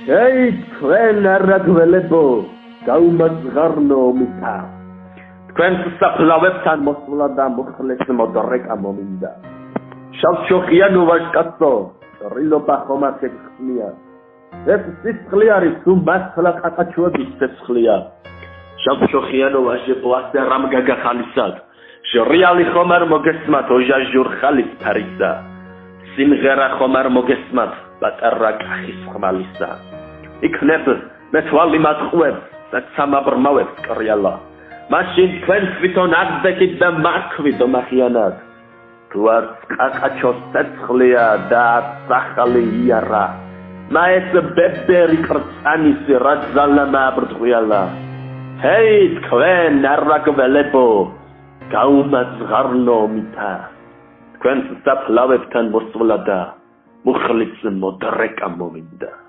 Ei, თქვენ არაგველებო, გაუმაძღარნო ომითა. თქვენ საფლავებთან მოსვლა და მოხლეს მოდრეკა მომინდა. შავშოხიან ოვაშკაცო, რილობა ხომ არ შეგხსნია. ეს სისხლი არის თუ მასლა ყაყაჩუების სისხლია. შავშოხიან ოვაშებო ასე რამ გაგახალისად. ჟრიალი ხომ არ მოგესმათ ოჟაჟურ ხალის ფარისა. სიმღერა ხომ არ მოგესმათ პატარა კახის ხმალისა. იქნებ მე თვალი მატყუებს და სამაბრმავებს კრიალა. მაშინ თქვენ თვითონ აგდექით და მაქვით ომახიანად. თუ არ ყაყაჩოს ცეცხლია და სახალი იარა. მაეს ბებერი კრწანის რაძალამა ბრწყიალა. ჰეი თქვენ არაგველებო, გაუმაძღარნო ომითა. თქვენ საფლავებთან მოსვლა და მუხლის მოდრეკა მომინდა.